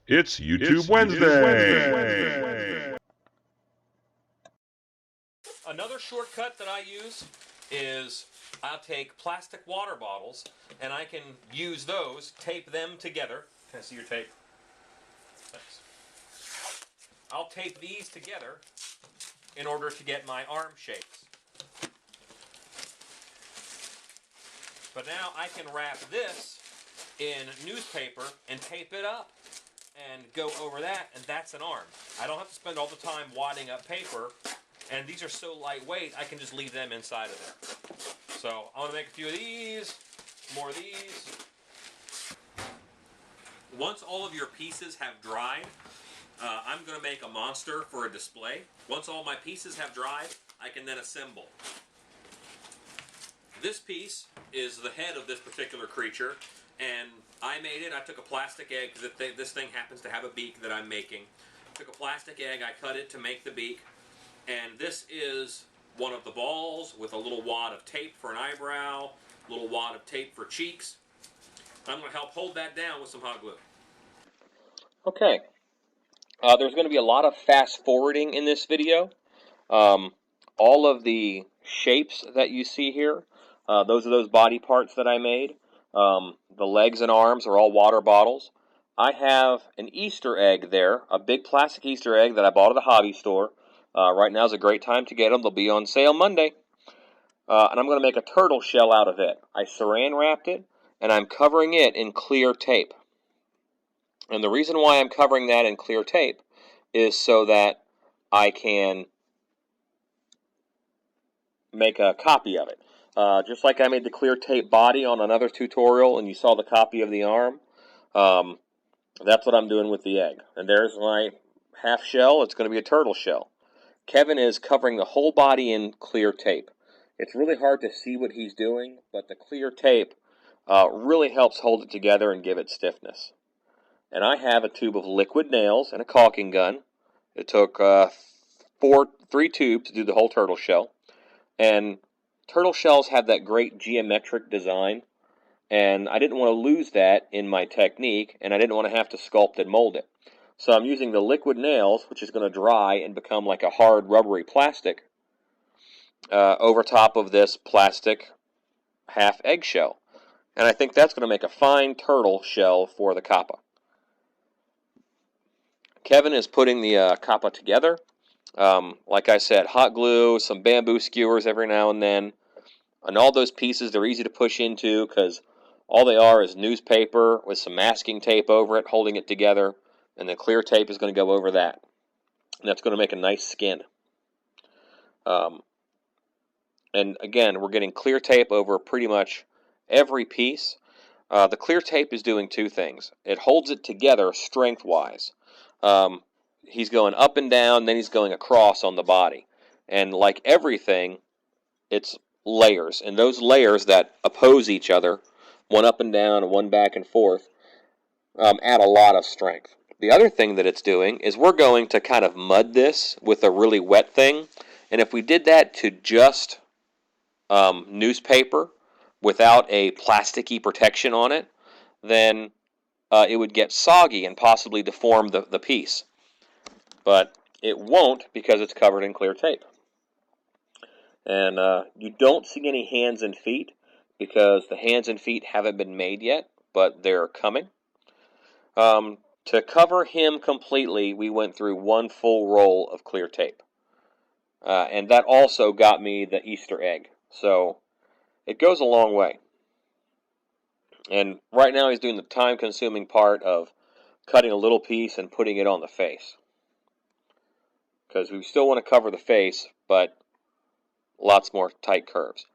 It's YouTube Wednesday. Another shortcut that I use is I'll take plastic water bottles and I can use those, tape them together. Can I see your tape? Thanks. I'll tape these together in order to get my arm shapes. But now I can wrap this in newspaper and tape it up and go over that, and that's an arm. I don't have to spend all the time wadding up paper, and these are so lightweight I can just leave them inside of there. So I'm going to make a few of these, more of these. Once all of your pieces have dried, I'm going to make a monster for a display. Once all my pieces have dried, I can then assemble. This piece is the head of this particular creature, and I made it. I took a plastic egg, because this thing happens to have a beak that I'm making. Took a plastic egg, I cut it to make the beak, and this is one of the balls with a little wad of tape for an eyebrow, a little wad of tape for cheeks. I'm going to help hold that down with some hot glue. Okay, there's going to be a lot of fast forwarding in this video. All of the shapes that you see here, those are those body parts that I made. The legs and arms are all water bottles. I have an Easter egg there, a big plastic Easter egg that I bought at the hobby store. Right now is a great time to get them. They'll be on sale Monday. And I'm going to make a turtle shell out of it. I saran wrapped it, and I'm covering it in clear tape. And the reason why I'm covering that in clear tape is so that I can make a copy of it. Just like I made the clear tape body on another tutorial and you saw the copy of the arm, that's what I'm doing with the egg. And there's my half shell. It's going to be a turtle shell. Kevin is covering the whole body in clear tape. It's really hard to see what he's doing, but the clear tape really helps hold it together and give it stiffness. And I have a tube of liquid nails and a caulking gun. It took 3 tubes to do the whole turtle shell. And turtle shells have that great geometric design, and I didn't want to lose that in my technique, and I didn't want to have to sculpt and mold it. So I'm using the liquid nails, which is going to dry and become like a hard rubbery plastic, over top of this plastic half eggshell. And I think that's going to make a fine turtle shell for the kappa. Kevin is putting the kappa together. Like I said, hot glue, some bamboo skewers every now and then. And all those pieces, they're easy to push into because all they are is newspaper with some masking tape over it, holding it together. And the clear tape is going to go over that. And that's going to make a nice skin. And again, we're getting clear tape over pretty much every piece. The clear tape is doing two things. It holds it together strength-wise. He's going up and down, then he's going across on the body. And like everything, it's layers. And those layers that oppose each other, one up and down and one back and forth, add a lot of strength. The other thing that it's doing is we're going to kind of mud this with a really wet thing. And if we did that to just newspaper without a plasticky protection on it, then it would get soggy and possibly deform the piece. But it won't because it's covered in clear tape. And you don't see any hands and feet because the hands and feet haven't been made yet, but they're coming. To cover him completely, we went through one full roll of clear tape. And that also got me the Easter egg. So it goes a long way. And right now he's doing the time-consuming part of cutting a little piece and putting it on the face. Because we still want to cover the face, but lots more tight curves.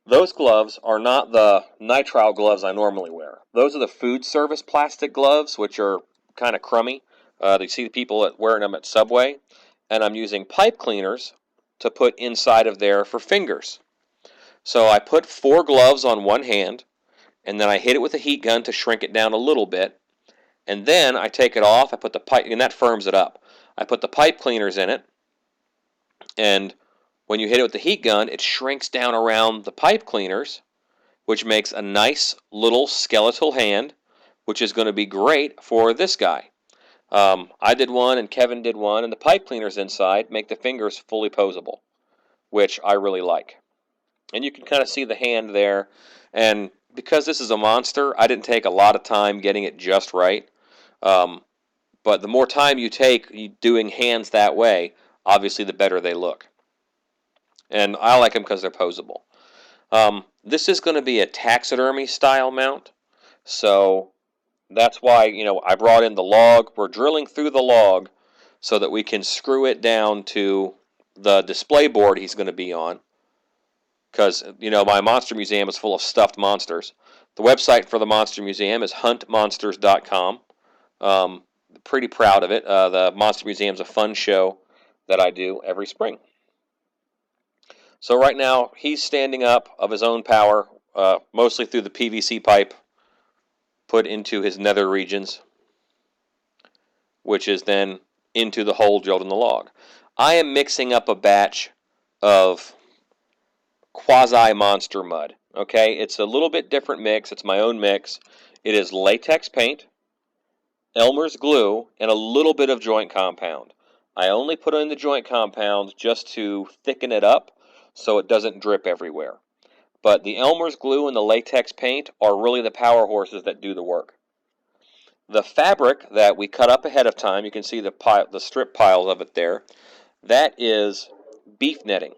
Those gloves are not the nitrile gloves I normally wear. Those are the food service plastic gloves, which are kind of crummy. You see the people wearing them at Subway. And I'm using pipe cleaners to put inside of there for fingers. So I put 4 gloves on one hand, and then I hit it with a heat gun to shrink it down a little bit. And then I take it off, I put the pipe, and that firms it up. I put the pipe cleaners in it, and when you hit it with the heat gun, it shrinks down around the pipe cleaners, which makes a nice little skeletal hand which is going to be great for this guy. I did one and Kevin did one, and the pipe cleaners inside make the fingers fully poseable, which I really like. And you can kind of see the hand there, and because this is a monster, I didn't take a lot of time getting it just right. But the more time you take doing hands that way, obviously the better they look. And I like them because they're poseable. This is going to be a taxidermy style mount, so that's why, I brought in the log. We're drilling through the log so that we can screw it down to the display board he's going to be on. Because, my monster museum is full of stuffed monsters. The website for the monster museum is huntmonsters.com. Pretty proud of it. The monster museum is a fun show that I do every spring. So right now, he's standing up of his own power, mostly through the PVC pipe put into his nether regions, which is then into the hole drilled in the log. I am mixing up a batch of quasi-monster mud. Okay, it's a little bit different mix. It's my own mix. It is latex paint, Elmer's glue, and a little bit of joint compound. I only put in the joint compound just to thicken it up so it doesn't drip everywhere. But the Elmer's glue and the latex paint are really the power horses that do the work. The fabric that we cut up ahead of time, you can see the strip piles of it there, that is beef netting.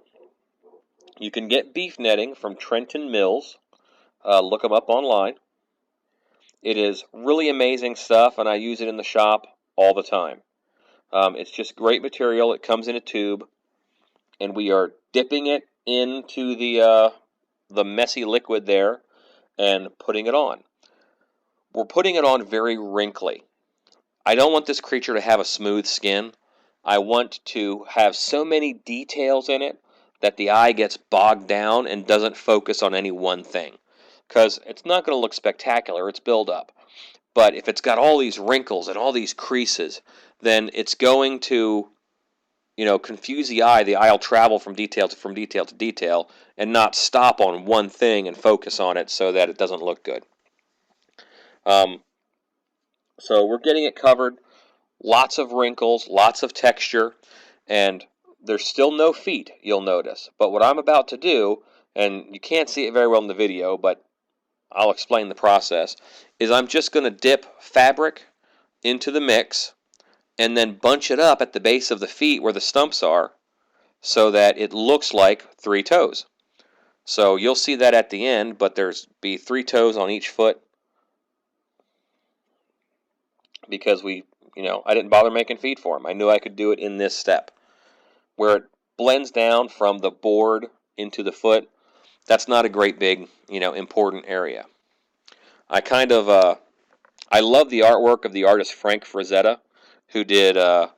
You can get beef netting from Trenton Mills. Look them up online. It is really amazing stuff, and I use it in the shop all the time. It's just great material. It comes in a tube, and we are dipping it into the messy liquid there and putting it on. We're putting it on very wrinkly. I don't want this creature to have a smooth skin. I want to have so many details in it that the eye gets bogged down and doesn't focus on any one thing. Because it's not going to look spectacular, it's build up. But if it's got all these wrinkles and all these creases, then it's going to, confuse the eye. The eye will travel from detail to detail and not stop on one thing and focus on it so that it doesn't look good. So we're getting it covered. Lots of wrinkles, lots of texture, and there's still no feet, you'll notice. But what I'm about to do, and you can't see it very well in the video, but I'll explain the process, is I'm just going to dip fabric into the mix and then bunch it up at the base of the feet where the stumps are so that it looks like 3 toes. So you'll see that at the end, but there's be 3 toes on each foot because I didn't bother making feet for him. I knew I could do it in this step. Where it blends down from the board into the foot, that's not a great big, important area. I love the artwork of the artist Frank Frazetta, who did a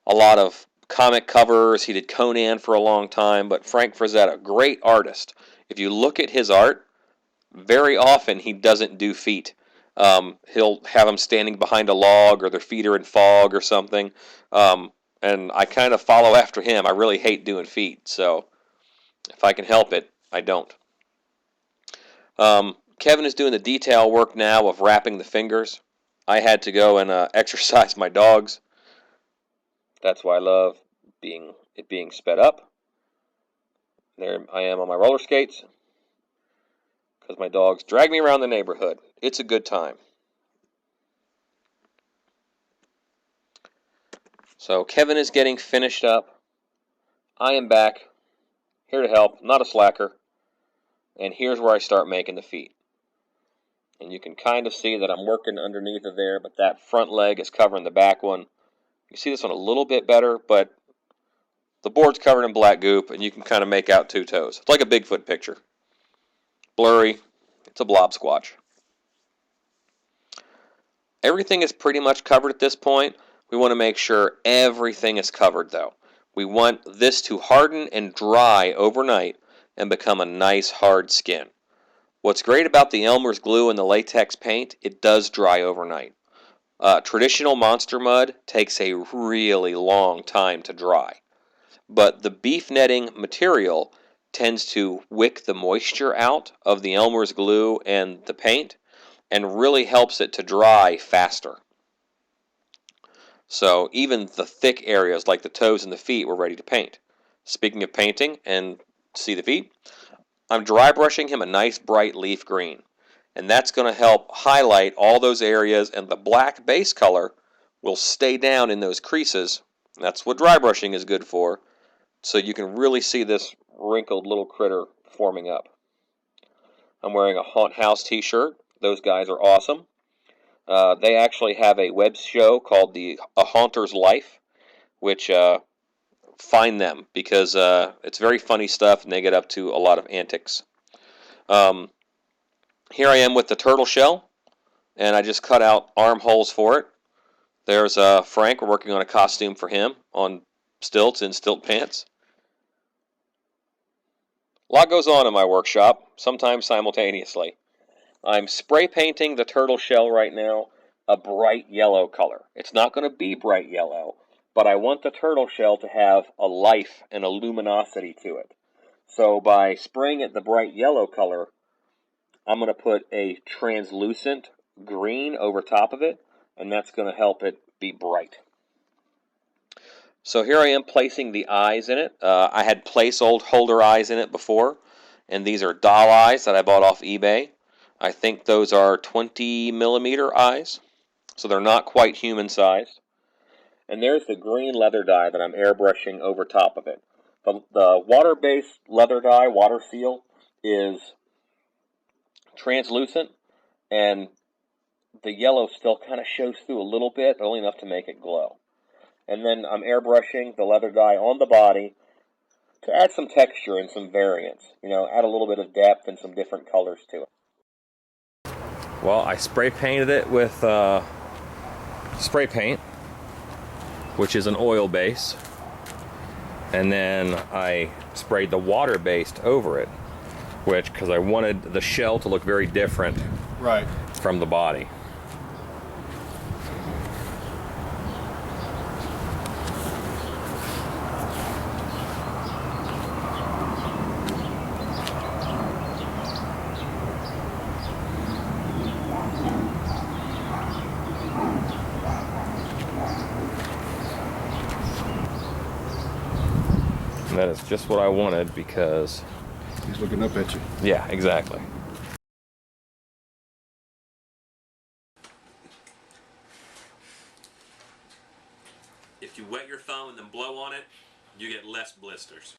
lot of comic covers. He did Conan for a long time, but Frank Frazetta, great artist. If you look at his art, very often he doesn't do feet. He'll have them standing behind a log, or their feet are in fog or something. And I kind of follow after him. I really hate doing feet, so if I can help it, I don't. Kevin is doing the detail work now of wrapping the fingers. I had to go and exercise my dogs. That's why I love it being sped up. There I am on my roller skates because my dogs drag me around the neighborhood. It's a good time. So Kevin is getting finished up. I am back, here to help, not a slacker. And here's where I start making the feet. And you can kind of see that I'm working underneath of there, but that front leg is covering the back one. You see this one a little bit better, but the board's covered in black goop, and you can kind of make out 2 toes. It's like a Bigfoot picture. Blurry. It's a blob squatch. Everything is pretty much covered at this point. We want to make sure everything is covered, though. We want this to harden and dry overnight and become a nice hard skin. What's great about the Elmer's glue and the latex paint, it does dry overnight. Traditional monster mud takes a really long time to dry. But the beef netting material tends to wick the moisture out of the Elmer's glue and the paint, and really helps it to dry faster. So even the thick areas like the toes and the feet we're ready to paint. Speaking of painting and see the feet, I'm dry brushing him a nice bright leaf green. And that's going to help highlight all those areas, and the black base color will stay down in those creases. That's what dry brushing is good for, so you can really see this wrinkled little critter forming up. I'm wearing a Haunt House t-shirt. Those guys are awesome. They actually have a web show called A Haunter's Life, which find them because it's very funny stuff and they get up to a lot of antics. Here I am with the turtle shell, and I just cut out armholes for it. There's Frank. We're working on a costume for him on stilts in stilt pants. A lot goes on in my workshop, sometimes simultaneously. I'm spray painting the turtle shell right now a bright yellow color. It's not going to be bright yellow, but I want the turtle shell to have a life and a luminosity to it. So by spraying it the bright yellow color, I'm going to put a translucent green over top of it, and that's going to help it be bright. So here I am placing the eyes in it. I had placeholder eyes in it before, and these are doll eyes that I bought off eBay. I think those are 20 millimeter eyes, so they're not quite human sized. And there's the green leather dye that I'm airbrushing over top of it. The water-based leather dye, water seal, is translucent, and the yellow still kind of shows through a little bit, but only enough to make it glow. And then I'm airbrushing the leather dye on the body to add some texture and some variance. Add a little bit of depth and some different colors to it. Well, I spray painted it with spray paint, which is an oil base, and then I sprayed the water based over it, because I wanted the shell to look very different from the body. And that is just what I wanted because he's looking up at you. Yeah, exactly. If you wet your thumb and then blow on it, you get less blisters.